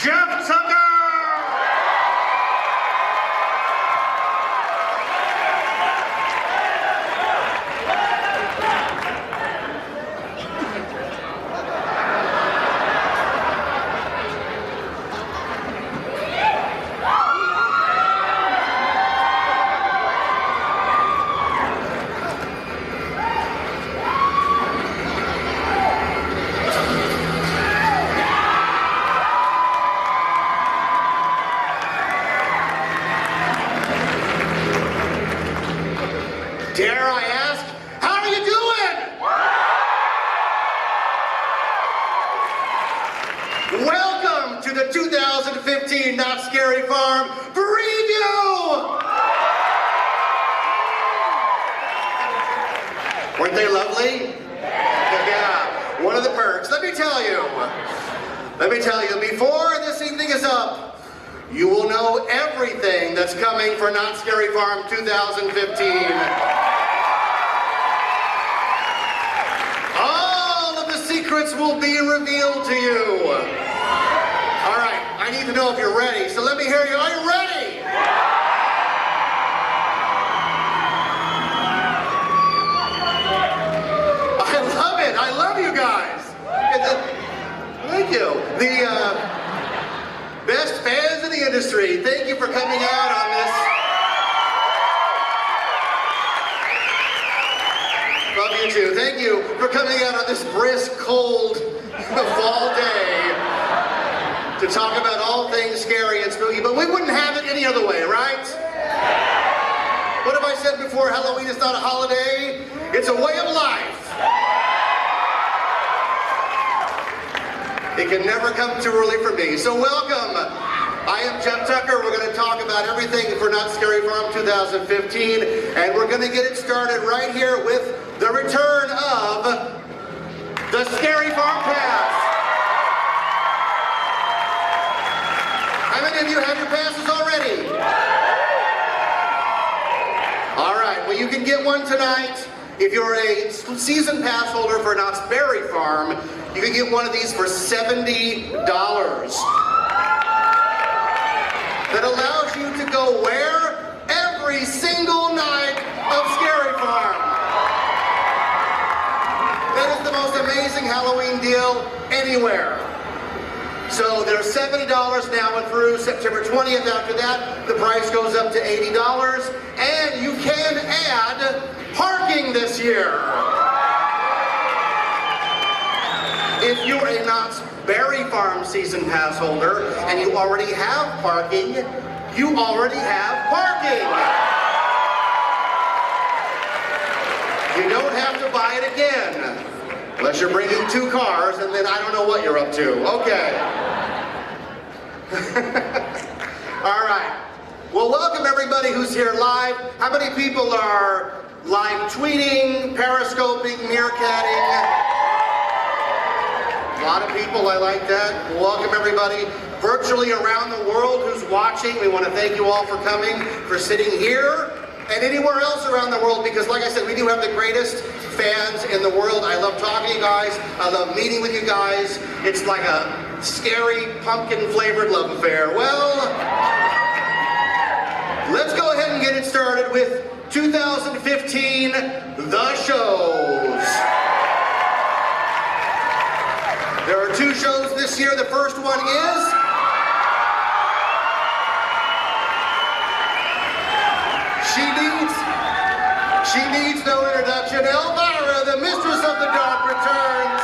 Jeff Tucker! Dare I ask, how are you doing? Welcome to the 2015 Not Scary Farm Preview! Weren't they lovely? Yeah, one of the perks. Let me tell you, before this evening is up, you will know everything that's coming for Not Scary Farm 2015. All of the secrets will be revealed to you. All right, I need to know if you're ready, so let me hear you. Are you ready? I love it. I love you guys. Thank you. The best fans in the industry, thank you for coming out on this. Love you too. Thank you for coming out on this brisk, cold fall day to talk about all things scary and spooky, but we wouldn't have it any other way, right? What have I said before? Halloween is not a holiday, it's a way of life. It can never come too early for me. So welcome. I am Jeff Tucker. We're going to talk about everything for Not Scary Farm 2015, and we're going to get it started right here with the return of the Scary Farm Pass. How many of you have your passes already? All right, well you can get one tonight. If you're a season pass holder for Knott's Berry Farm, you can get one of these for $70. That allows you to go where? Every single night of Scary Farm. That is the most amazing Halloween deal anywhere. So they're $70 now and through September 20th. After that, the price goes up to $80. And you can add parking this year. If you're a Knott's Berry Farm season pass holder and you already have parking, you already have parking. You don't have to buy it again. Unless you're bringing two cars, and then I don't know what you're up to. Okay. All right. Well, welcome everybody who's here live. How many people are live tweeting, periscoping, meerkatting? A lot of people, I like that. Welcome everybody virtually around the world who's watching. We want to thank you all for coming, for sitting here, and anywhere else around the world, because like I said, we do have the greatest fans in the world. I love talking to you guys. I love meeting with you guys. It's like a scary pumpkin-flavored love affair. Well, let's go ahead and get it started with 2015 The Shows. There are two shows this year. The first one is She needs no introduction. Elvira, the Mistress of the Dark, returns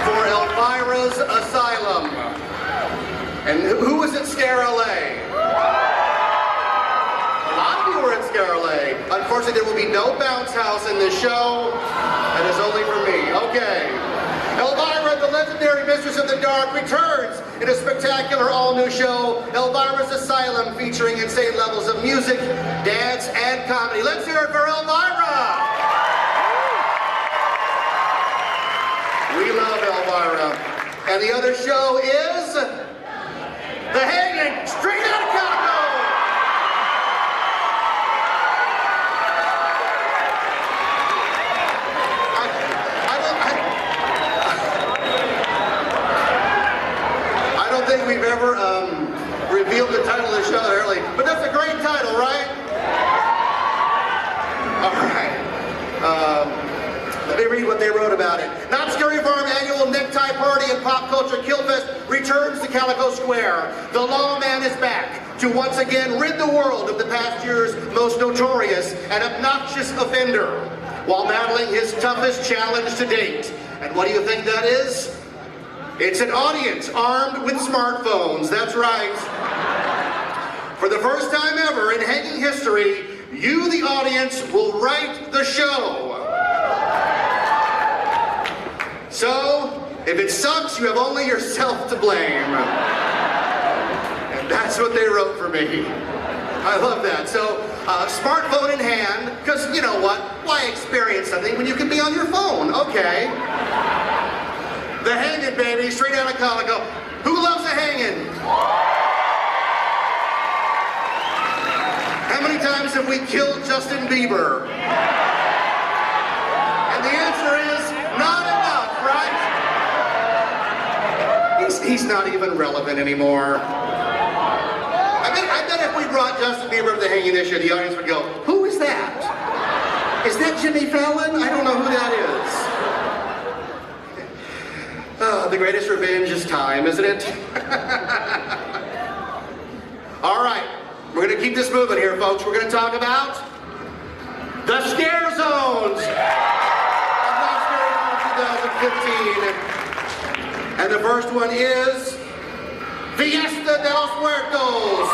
for Elvira's Asylum. And who was at Scare LA? A lot of you were at Scare LA. Unfortunately, there will be no bounce house in this show. That is only for me. Okay. Elvira, the legendary Mistress of the Dark, returns in a spectacular all-new show, Elvira's Asylum, featuring insane levels of music, dance, and comedy. Let's hear it for Elvira! We love Elvira. And the other show is The Hanging, straight out of Calico! think we've ever revealed the title of the show early. But that's a great title, right? All right. Let me read what they wrote about it. Knott's Scary Farm annual necktie party and pop culture killfest returns to Calico Square. The lawman is back to once again rid the world of the past year's most notorious and obnoxious offender, while battling his toughest challenge to date. And what do you think that is? It's an audience armed with smartphones. That's right. For the first time ever in hanging history, you, the audience, will write the show. So, if it sucks, you have only yourself to blame. And that's what they wrote for me. I love that. So, smartphone in hand, because you know what? Why experience something when you can be on your phone? Okay. The hanging, baby, straight out of Calico. Who loves a hanging? How many times have we killed Justin Bieber? And the answer is not enough, right? He's not even relevant anymore. I bet if we brought Justin Bieber to the hanging this year, the audience would go, who is that? Is that Jimmy Fallon? I don't know who that is. Oh, the greatest revenge is time, isn't it? All right, we're going to keep this moving here, folks. We're going to talk about the Scare Zones of Knott's Scary Farm 2015. And the first one is Fiesta de los Muertos.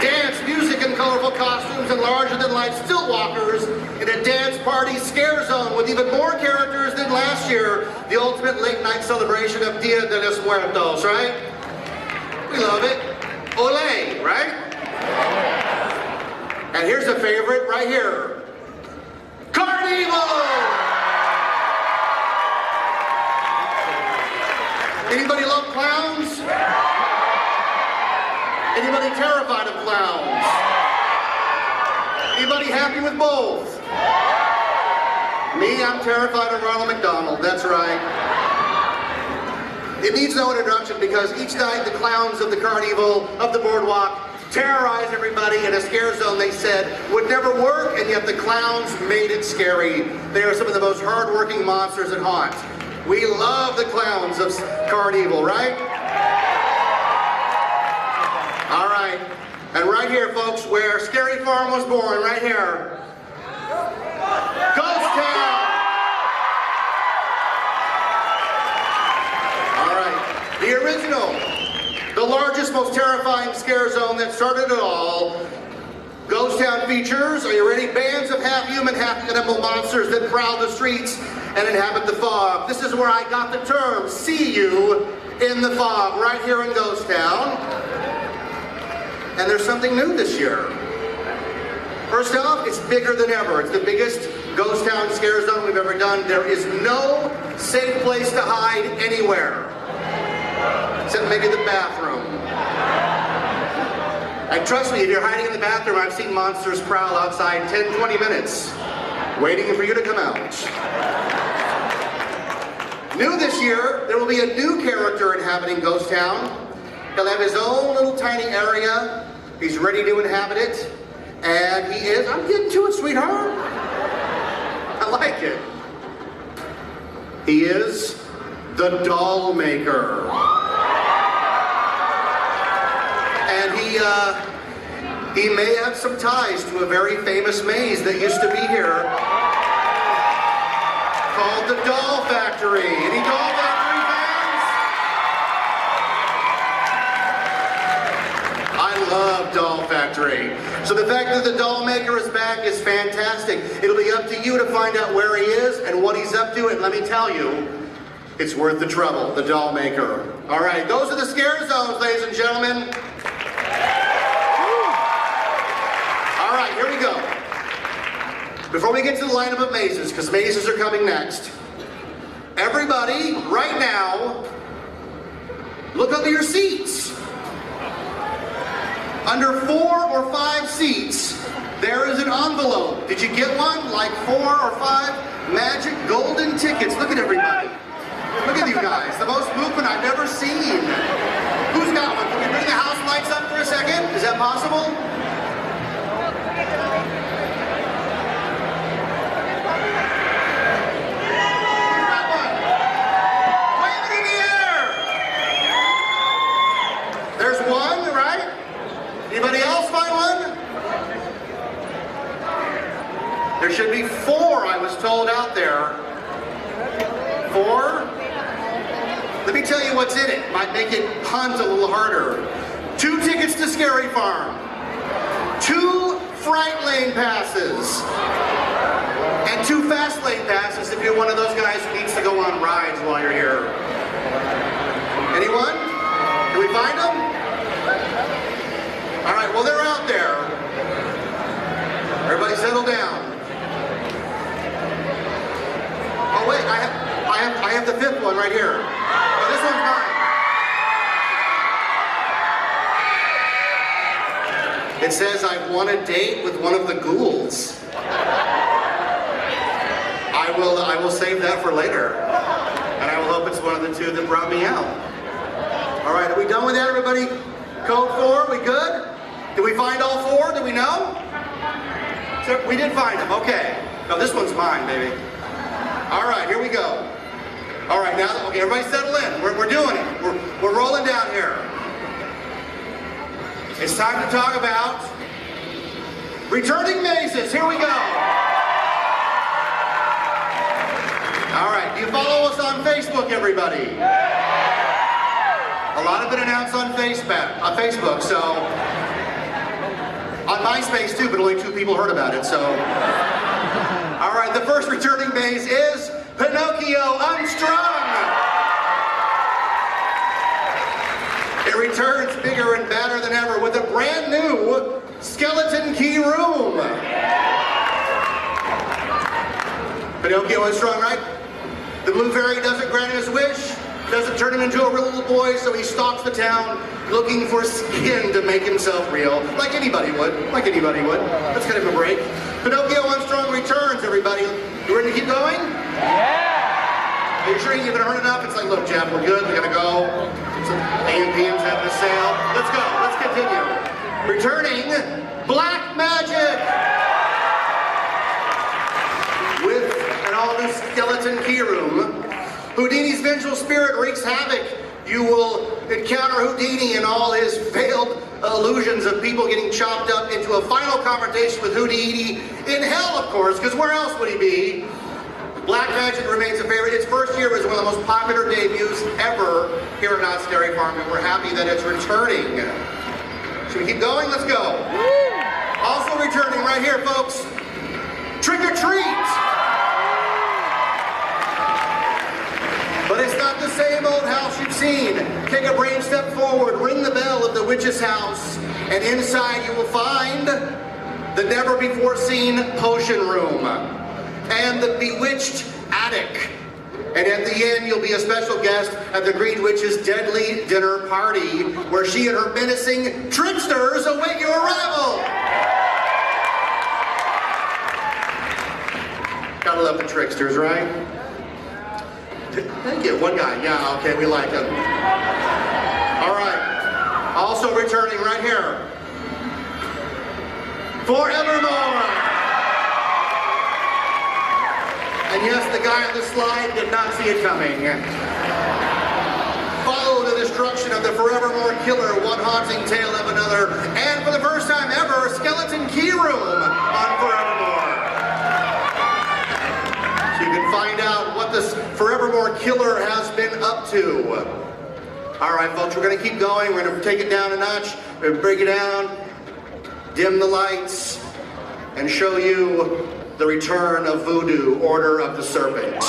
Dance, music, and colorful costumes and larger-than-life stilt walkers in a dance party scare zone with even more characters than last year. The ultimate late-night celebration of Dia de los Muertos, right? We love it. Olé, right? And here's a favorite right here. Carnival! Anybody love clowns? Anybody terrified of clowns? Anybody happy with both? Me, I'm terrified of Ronald McDonald, that's right. It needs no introduction because each night the clowns of the carnival, of the boardwalk, terrorize everybody in a scare zone they said would never work, and yet the clowns made it scary. They are some of the most hard-working monsters at haunt. We love the clowns of Carnival, right? All right. And right here, folks, where Scary Farm was born, right here. Ghost Town! All right. The original, the largest, most terrifying scare zone that started it all. Ghost Town features, are you ready? Bands of half-human, half-animal monsters that prowl the streets and inhabit the fog. This is where I got the term, see you in the fog, right here in Ghost Town. And there's something new this year. First off, it's bigger than ever. It's the biggest Ghost Town scare zone we've ever done. There is no safe place to hide anywhere, except maybe the bathroom. And trust me, if you're hiding in the bathroom, I've seen monsters prowl outside 10, 20 minutes, waiting for you to come out. New this year, there will be a new character inhabiting Ghost Town. He'll have his own little tiny area. He's ready to inhabit it. And he is, I'm getting to it, sweetheart. I like it. He is the Doll Maker. And he may have some ties to a very famous maze that used to be here called the Doll Factory. Any Doll Factory fans? I love Doll Factory. So the fact that the Doll Maker is back is fantastic. It'll be up to you to find out where he is and what he's up to, and let me tell you, it's worth the trouble, the Doll Maker. All right, those are the scare zones, ladies and gentlemen. All right, here we go. Before we get to the lineup of mazes, because mazes are coming next, everybody, right now, look under your seats. Under 4 or 5 seats, there is an envelope. Did you get one? Like 4 or 5 magic golden tickets. Look at everybody. Look at you guys. that possible? There's one, right? Anybody else find one? There should be 4, I was told, out there. 4? Let me tell you what's in it. Might make it hunt a little harder. 2 tickets to Scary Farm. 2 Fright Lane passes. And 2 Fast Lane passes if you're one of those guys who needs to go on rides while you're here. Anyone? Can we find them? All right, well, they're out there. Everybody settle down. Oh wait, I have the 5th one right here. Oh, this one's mine. It says I want a date with one of the ghouls. I will save that for later. And I will hope it's one of the 2 that brought me out. All right, are we done with that, everybody? Code 4, we good? Did we find all 4? Did we know? So we did find them, okay. Now this one's mine, baby. All right, here we go. All right, now, okay, everybody settle in. We're doing it. We're rolling down here. It's time to talk about returning mazes. Here we go. All right, do you follow us on Facebook, everybody? A lot have been announced on Facebook, so on MySpace too, but only 2 people heard about it, so. All right, the first returning maze is Pinocchio Unstrung. It returns bigger and badder than ever with a brand new skeleton key room. Pinocchio Unstrung, right? The blue fairy doesn't grant his wish. Doesn't turn him into a real little boy, so he stalks the town looking for skin to make himself real. Like anybody would. Like anybody would. Let's get him a break. Pinocchio Unstrung returns, everybody. You ready to keep going? Yeah! Are you sure you're gonna earn enough? It's like, look, Jeff, we're good. We gotta go. A&P's having a sale. Let's go. Let's continue. Returning, Black Magic! With an all-new skeleton key room. Houdini's vengeful spirit wreaks havoc. You will encounter Houdini and all his failed illusions of people getting chopped up into a final confrontation with Houdini in hell, of course, because where else would he be? Black Magic remains a favorite. Its first year was one of the most popular debuts ever here at Knott Scary Farm, and we're happy that it's returning. Should we keep going? Let's go. Also returning right here, folks, Trick or Treat. But it's not the same old house you've seen. Take a brave step forward, ring the bell of the witch's house, and inside you will find the never-before-seen potion room and the bewitched attic. And at the end, you'll be a special guest at the Green Witch's deadly dinner party, where she and her menacing tricksters await your arrival. Gotta love the tricksters, right? Thank you. One guy. Yeah, okay, we like him. All right. Also returning right here. Forevermore. And yes, the guy on the slide did not see it coming. Follow the destruction of the Forevermore killer, one haunting tale of another, and for the first time ever, skeleton key room on Forevermore. So you can find out what this Forevermore killer has been up to. All right, folks, we're gonna keep going. We're gonna take it down a notch. We're gonna break it down, dim the lights, and show you the return of Voodoo, Order of the Serpent.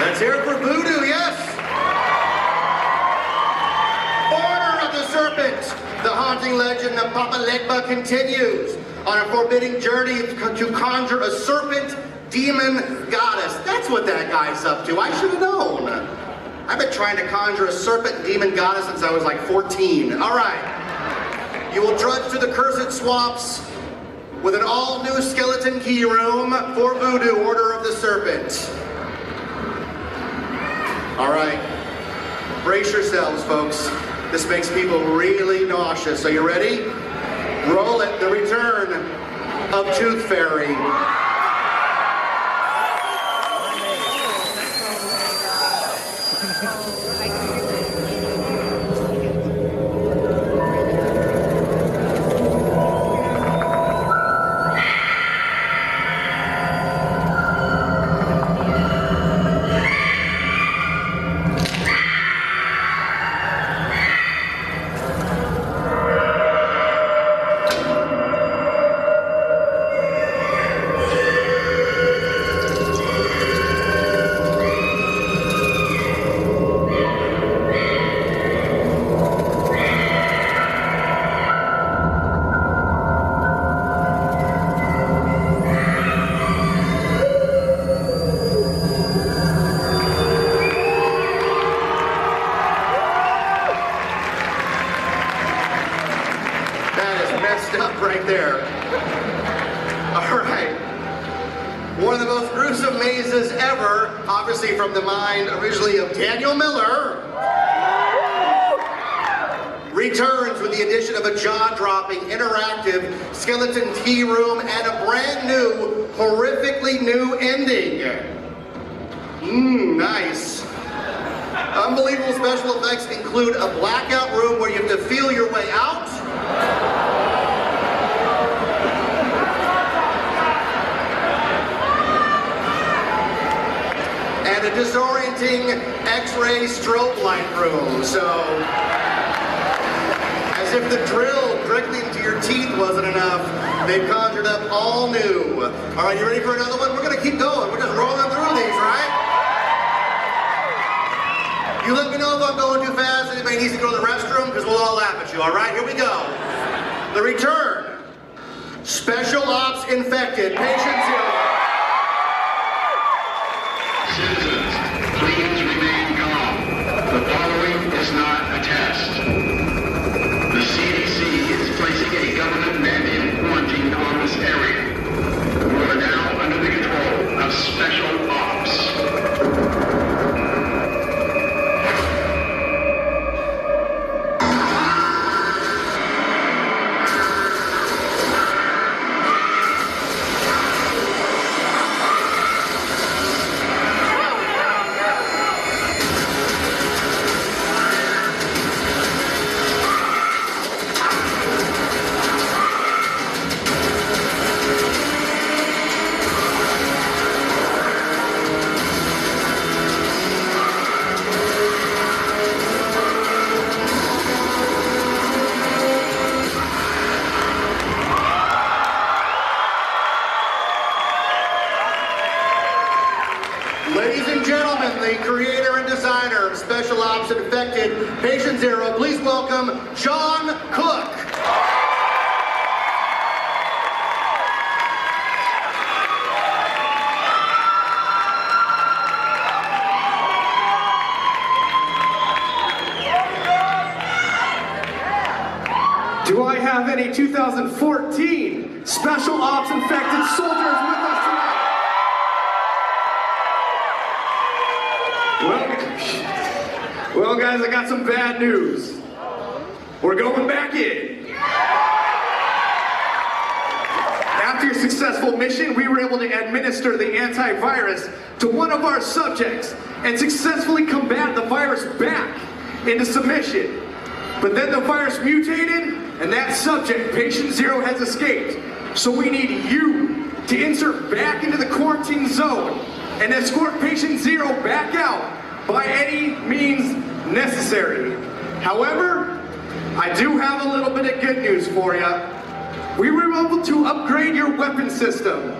Let's hear it for Voodoo, yes! Order of the Serpent, the haunting legend of Papa Legba continues on a forbidding journey to conjure a serpent demon goddess. That's what that guy's up to. I should have known. I've been trying to conjure a serpent demon goddess since I was like 14. All right. You will trudge through the cursed swamps with an all-new skeleton key room for Voodoo, Order of the Serpent. All right. Brace yourselves, folks. This makes people really nauseous. Are you ready? Roll it. The return of Tooth Fairy. Right there. All right. One of the most gruesome mazes ever, obviously from the mind originally of Daniel Miller, returns with the addition of a jaw-dropping, interactive skeleton key room and a brand new, horrifically new ending. Nice. Unbelievable special effects include a blackout room where you have to feel your way out. And a disorienting X-ray strobe light room. So, as if the drill directly into your teeth wasn't enough, they've conjured up all new. All right, you ready for another one? We're gonna keep going. We're just rolling through these, right? You let me know if I'm going too fast. Anybody needs to go to the restroom, because we'll all laugh at you. All right, here we go. The return. Special Ops Infected, Patient Zero. Citizens, please remain calm. The following is not a test. The CDC is placing a government-mandated quarantine on this area. We are now under the control of Special Ops. Ladies and gentlemen, the creator and designer of Special Ops Infected, Patient Zero, please welcome John Cook. Do I have any 2014 Special Ops Infected soldiers with us tonight? Well, guys, I got some bad news. We're going back in. After your successful mission, we were able to administer the antivirus to one of our subjects and successfully combat the virus back into submission. But then the virus mutated, and that subject, Patient Zero, has escaped. So we need you to insert back into the quarantine zone and escort Patient Zero back out by any means necessary. However, I do have a little bit of good news for you. We were able to upgrade your weapon system.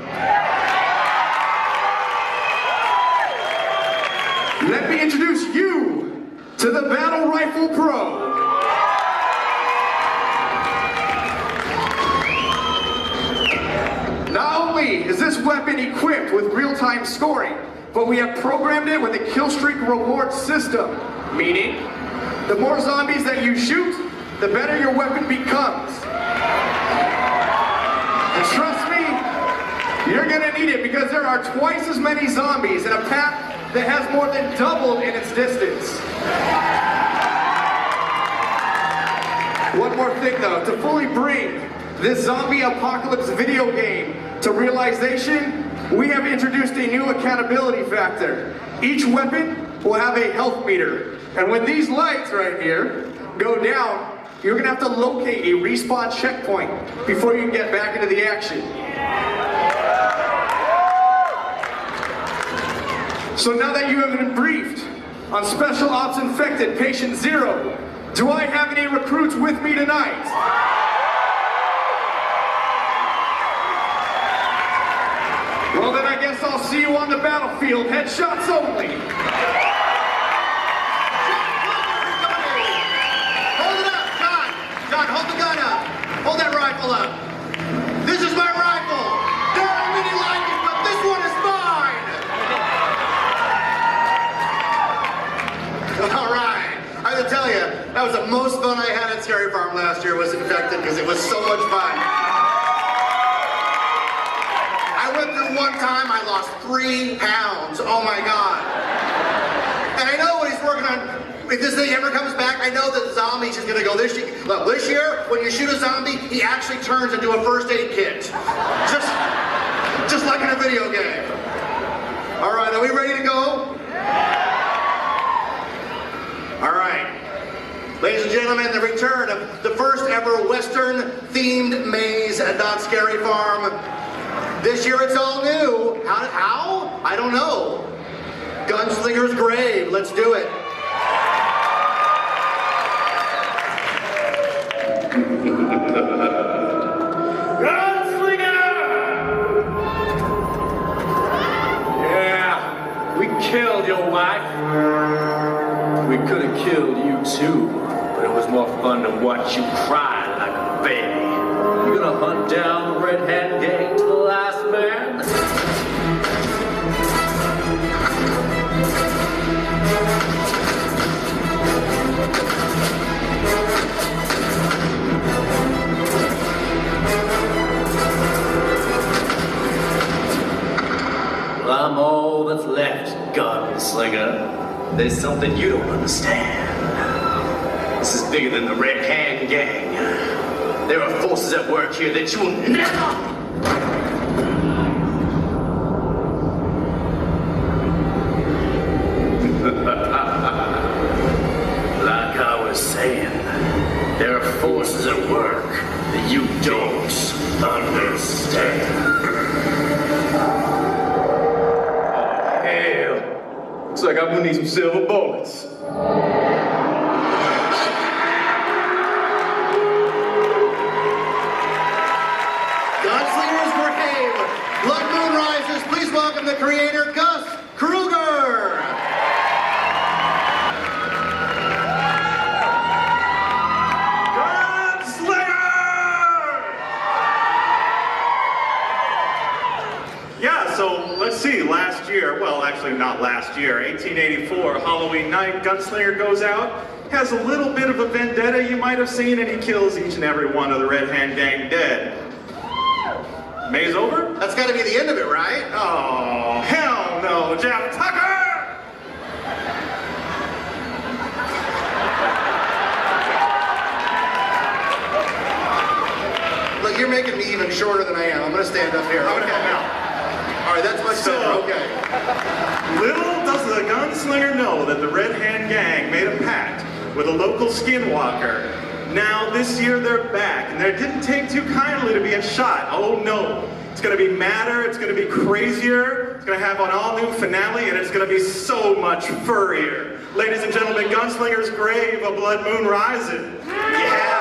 Let me introduce you to the Battle Rifle Pro. Not only is this weapon equipped with real-time scoring, but we have programmed it with a kill streak reward system, meaning the more zombies that you shoot, the better your weapon becomes. And trust me, you're gonna need it because there are twice as many zombies in a path that has more than doubled in its distance. One more thing though, to fully bring this zombie apocalypse video game to realization, we have introduced a new accountability factor. Each weapon will have a health meter, and when these lights right here go down, you're gonna have to locate a respawn checkpoint before you can get back into the action. So now that you have been briefed on Special Ops Infected Patient Zero, do I have any recruits with me tonight? Well then I guess I'll see you on the battlefield, headshots only. Hold it up, John! John, hold the gun up! Hold that rifle up! This is my rifle! There are many like it, but this one is mine! Alright, I have to tell you, that was the most fun I had at Scary Farm last year was Infected because it was so much fun. I went through one time, I lost 3 pounds. Oh my God. And I know what he's working on. If this thing ever comes back, I know that the zombies is gonna go this year. Look, this year, when you shoot a zombie, he actually turns into a first aid kit. Just like in a video game. All right, are we ready to go? All right. Ladies and gentlemen, the return of the first ever Western-themed maze at Knott Scary Farm. This year it's all new. How? I don't know. Gunslinger's Grave. Let's do it. Gunslinger! Yeah, we killed your wife. We could have killed you too, but it was more fun to watch you cry like a baby. You gonna hunt down the Red Hat Gang to the last man? Well, I'm all that's left, Gunslinger. There's something you don't understand. This is bigger than the Red Hand Gang. There are forces at work here that you will never... Like I was saying, there are forces at work that you don't understand. Oh, hell. Looks like I'm gonna need some silver bullets. Gunslinger's Grave. Blood Moon Rises. Please welcome the creator, Gus Kruger. Yeah, so let's see, last year, well actually not last year, 1884, Halloween night, Gunslinger goes out, has a little bit of a vendetta you might have seen, and he kills each and every one of the Red Hand Gang dead. May's over? That's got to be the end of it, right? Oh, hell no, Jeff Tucker! Look, you're making me even shorter than I am. I'm going to stand up here. Okay. Now. All right, that's much better. Okay. Little does the Gunslinger know that the Red Hand Gang made a pact with a local skinwalker. Now this year they're back, and they didn't take too kindly to being shot. Oh no. It's going to be madder, it's going to be crazier, it's going to have an all-new finale, and it's going to be so much furrier. Ladies and gentlemen, Gunslinger's Grave, A Blood Moon Rises. Yeah!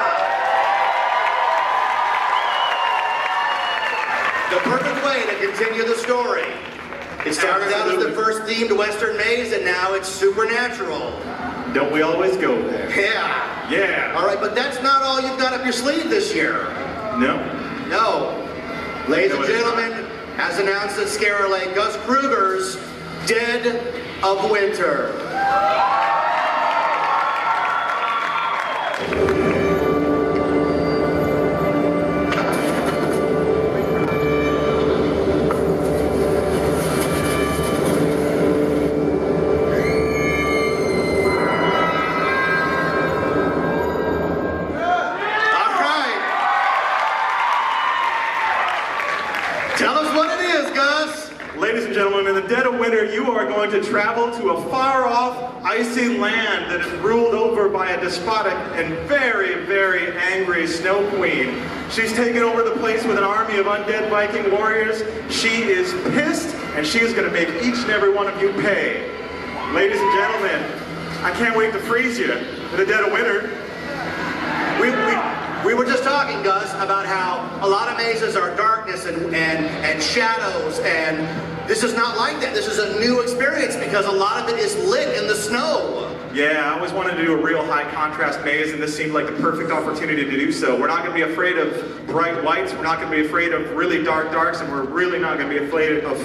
The perfect way to continue the story. It started out as the first themed Western maze, and now it's supernatural. Don't we always go there? Yeah. Yeah. All right, but that's not all you've got up your sleeve this year. No? No. Ladies and No, it is gentlemen, has announced that Scare Lake Gus Kruger's Dead of Winter. Tell us what it is, Gus. Ladies and gentlemen, in the dead of winter, you are going to travel to a far-off, icy land that is ruled over by a despotic and very, very angry Snow Queen. She's taken over the place with an army of undead Viking warriors. She is pissed, and she is going to make each and every one of you pay. Ladies and gentlemen, I can't wait to freeze you in the dead of winter. We were just talking, Gus, about how a lot of mazes are darkness and shadows, and this is not like that. This is a new experience because a lot of it is lit in the snow. Yeah, I always wanted to do a real high contrast maze, and this seemed like the perfect opportunity to do so. We're not going to be afraid of bright whites, we're not going to be afraid of really dark darks, and we're really not going to be afraid of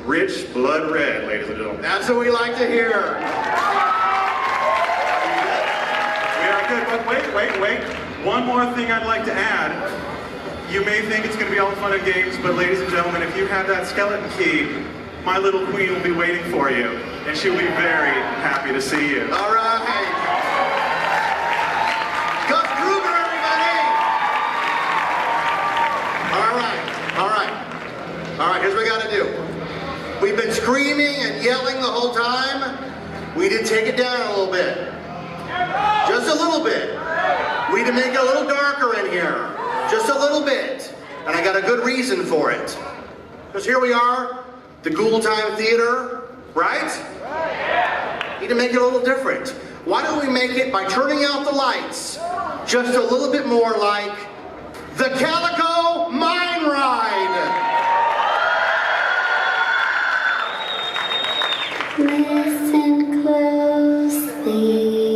rich blood red, ladies and gentlemen. That's what we like to hear. Good, but wait. One more thing I'd like to add. You may think it's going to be all fun and games, but ladies and gentlemen, if you have that skeleton key, my little queen will be waiting for you, and she'll be very happy to see you. All right. Gus Kruger, everybody. All right, here's what we got to do. We've been screaming and yelling the whole time. We did take it down a little bit. Just a little bit. We need to make it a little darker in here. Just a little bit. And I got a good reason for it. Because here we are, the Ghoul Time Theater, right? Need to make it a little different. Why don't we make it by turning out the lights just a little bit more like the Calico Mine Ride? Listen closely.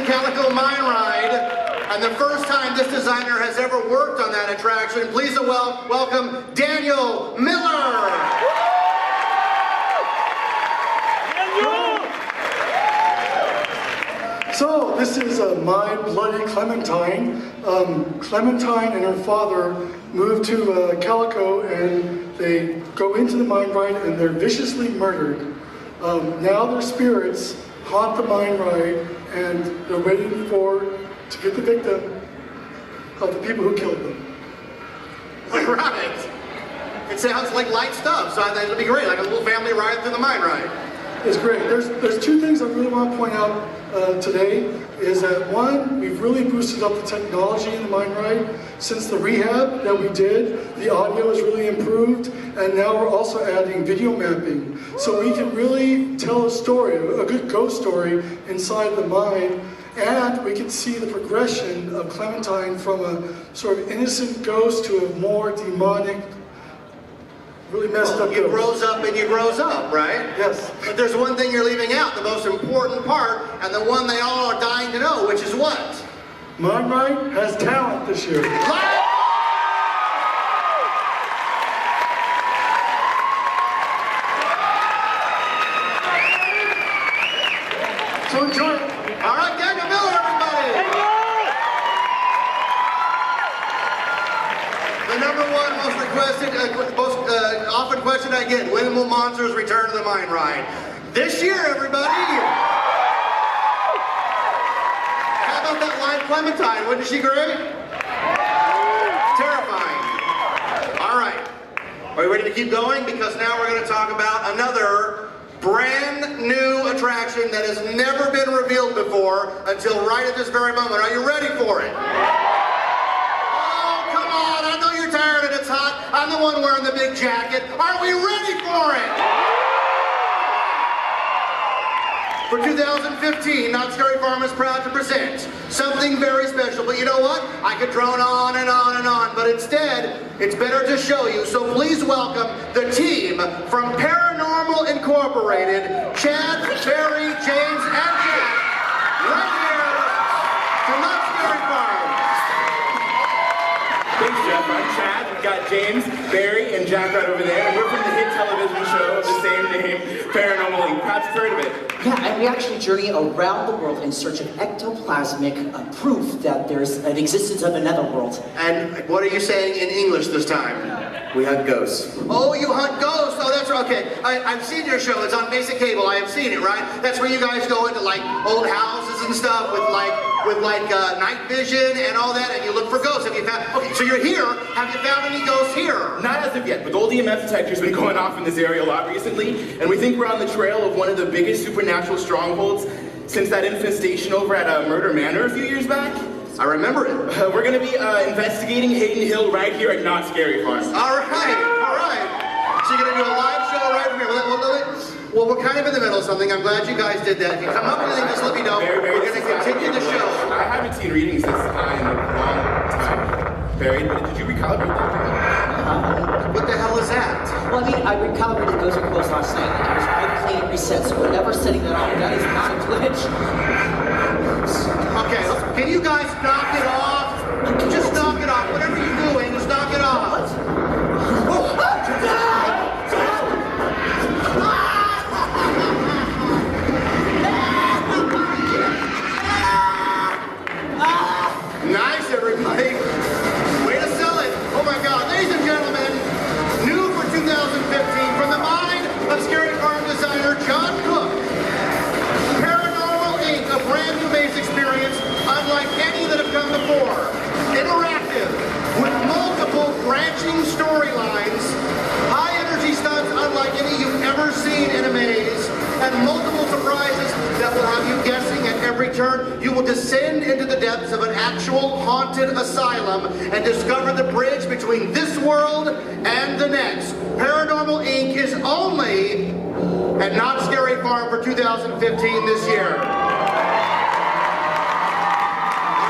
Calico Mine Ride, and the first time this designer has ever worked on that attraction. Please welcome Daniel Miller. So this is My Bloody Clementine. Clementine and her father moved to Calico, and they go into the mine ride and they're viciously murdered. Now their spirits haunt the mine ride, and they're waiting to get the victim of the people who killed them. Right. It sounds like light stuff, so I think it'll be great, like a little family ride through the mine ride. It's great. There's two things I really want to point out today. Is that one, we've really boosted up the technology in the mine ride. Since the rehab that we did, the audio is really improved, and now we're also adding video mapping. So we can really tell a story, a good ghost story inside the mine, and we can see the progression of Clementine from a sort of innocent ghost to a more demonic, really messed up You ghost. grows up and you grows up, right? Yes. But there's one thing you're leaving out, the most important part, and the one they all are dying to know, which is what? Mine Ride has talent this year. So enjoy it. All right, Daniel Miller, everybody! The #1 most most often question I get, when will monsters return to the mine ride? This year, everybody! How about that live Clementine? Wasn't she great? Terrifying. All right. Are you ready to keep going? Because now we're going to talk about another brand new attraction that has never been revealed before until right at this very moment. Are you ready for it? Oh, come on. I know you're tired and it's hot. I'm the one wearing the big jacket. Are we ready for it? For 2015, Knott's Scary Farm is proud to present something very special. But you know what? I could drone on and on and on, but instead, it's better to show you. So please welcome the team from Paranormal Incorporated, Chad, Barry, James, and Jack, right here to Knott's Scary Farm. Thanks, Jeff. I'm Chad. We've got James, Barry, and Jack right over there. And we're from the hit television show of the same name, Paranormal Inc. Perhaps you've heard of it. Yeah, and we actually journey around the world in search of ectoplasmic proof that there's an existence of another world. And what are you saying in English this time? We hunt ghosts. Oh, you hunt ghosts. Oh, that's right. Okay. I've seen your show. It's on basic cable. I have seen it, right? That's where you guys go into like old houses and stuff with night vision and all that, and you look for ghosts. Have you found? Okay, so you're here. Have you found any ghosts here? Not as of yet, but the old EMF detector's been going off in this area a lot recently, and we think we're on the trail of one of the biggest supernatural strongholds since that infestation over at Murder Manor a few years back. I remember it. We're going to be investigating Hayden Hill right here at Knott's Scary Farm. All right. So you're going to do a live show right from here. Well, we're kind of in the middle of something. I'm glad you guys did that. If you come up with anything, just let me know. Barry, We're going to continue the show. I haven't seen readings this high in a long time. Barry, did you recalibrate that? What the hell is that? Well, I mean, I recalibrated those clothes last night, and it was quite clean reset, so whatever's setting that off, that is not a glitch. Okay, can you guys knock it off? Just knock it off. Whatever you're doing, just knock it off. Nice, everybody. Way to sell it. Oh my God. Ladies and gentlemen, new for 2015 from the mind of Scary Farm designer John Cook. Paranormal Inc., a brand new maze experience unlike any that have come before. Interactive, with multiple branching storylines, high energy stunts unlike any you've ever seen in a maze, and multiple surprises that will have you guessing at every turn. You will descend into the depths of an actual haunted asylum and discover the bridge between this world and the next. Paranormal Inc. is only at Knott's Scary Farm for 2015 this year. All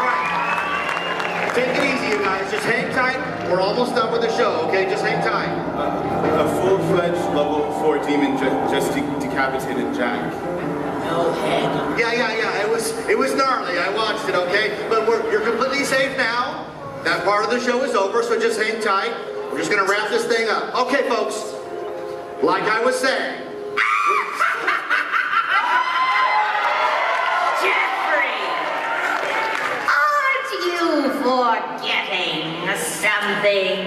right. Take it easy, you guys. Just hang tight. We're almost done with the show, okay? Just hang tight. A full-fledged level 4 demon just decapitated Jack. No head. Yeah. It was gnarly. I watched it, okay? But you're completely safe now. That part of the show is over, so just hang tight. We're just gonna wrap this thing up. Okay, folks. Like I was saying. Jeffrey! Aren't you forgetting something?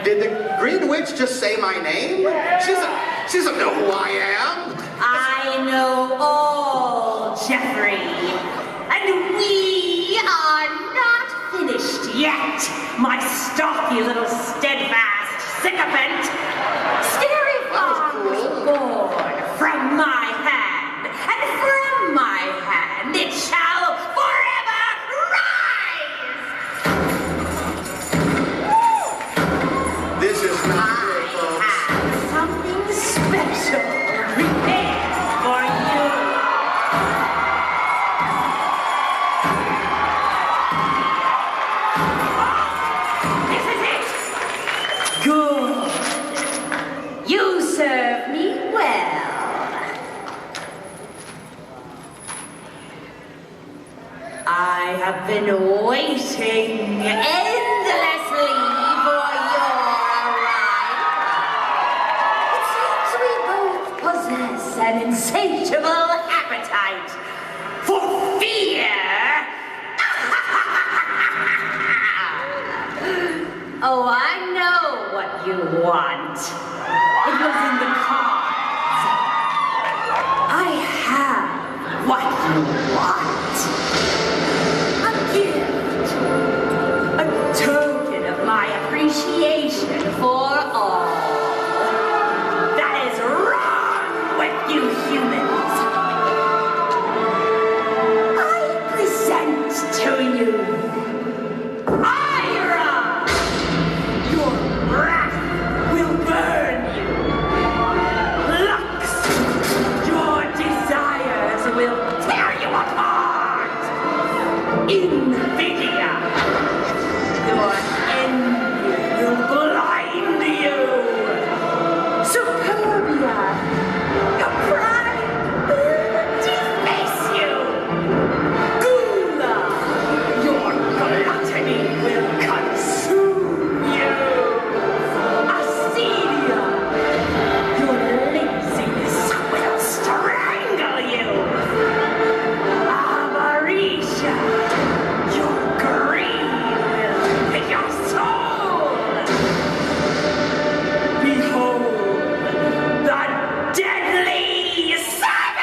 Did the Green Witch just say my name? She doesn't know who I am. I know all, Jeffrey. And we are not finished yet, my stocky little steadfast sycophant. Scary Farm was born from my hand, and from my hand it shall forever rise. This is not good, folks. I have something special prepared for you. This is it. Good. You serve me well. I have been waiting endlessly for your arrival. It seems we both possess an insatiable appetite for fear. Oh, I know what you want. It was in the cards. I have what you want. A gift. A token of my appreciation for all. That is wrong with you humans. I present to you Ira! Your wrath will burn you. Lux! Your desires will tear you apart. Invidia! Your envy will blind you. Superbia! Your pride will deface you. Gula! Your gluttony will consume you. Acedia! Your laziness will strangle you. Avarisha! Your greed will pick your soul. Behold the deadly seven!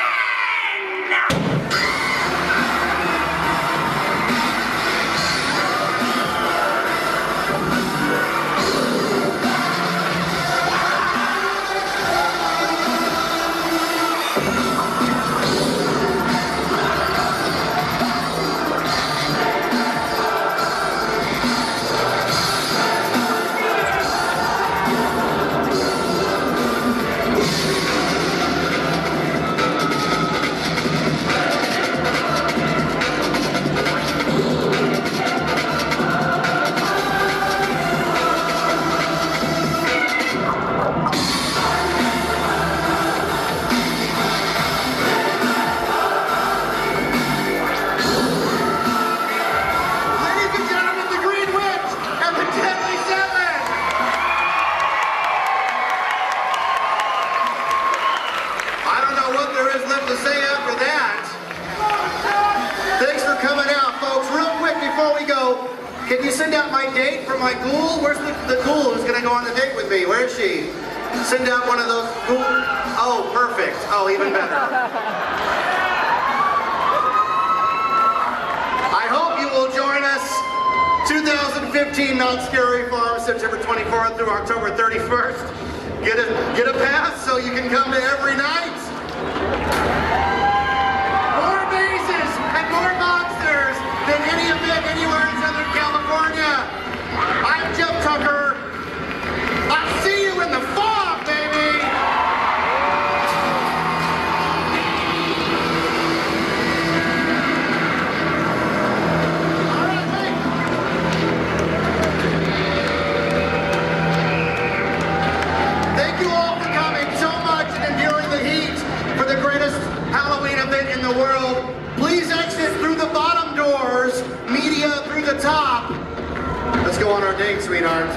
Ladies and gentlemen, the Green Witch and the Deadly Seven! I don't know what there is left to say after that. Thanks for coming out, folks. Real quick before we go, can you send out my date for my ghoul? Where's the ghoul who's gonna go on the date with me? Where is she? Send out one of those ghoul. Oh, perfect. Oh, even better. I hope you will join us 2015 Not Scary Farm, September 24th through October 31st. Get a pass so you can come to every night. More mazes and more monsters than any event anywhere in Southern California. I'm Jeff Tucker. I'll see you in the fog, baby. All right, wait. Thank you all for coming so much and enduring the heat for the greatest Halloween event in the world. Please exit through the bottom doors, media through the top. Let's go on our date, sweetheart.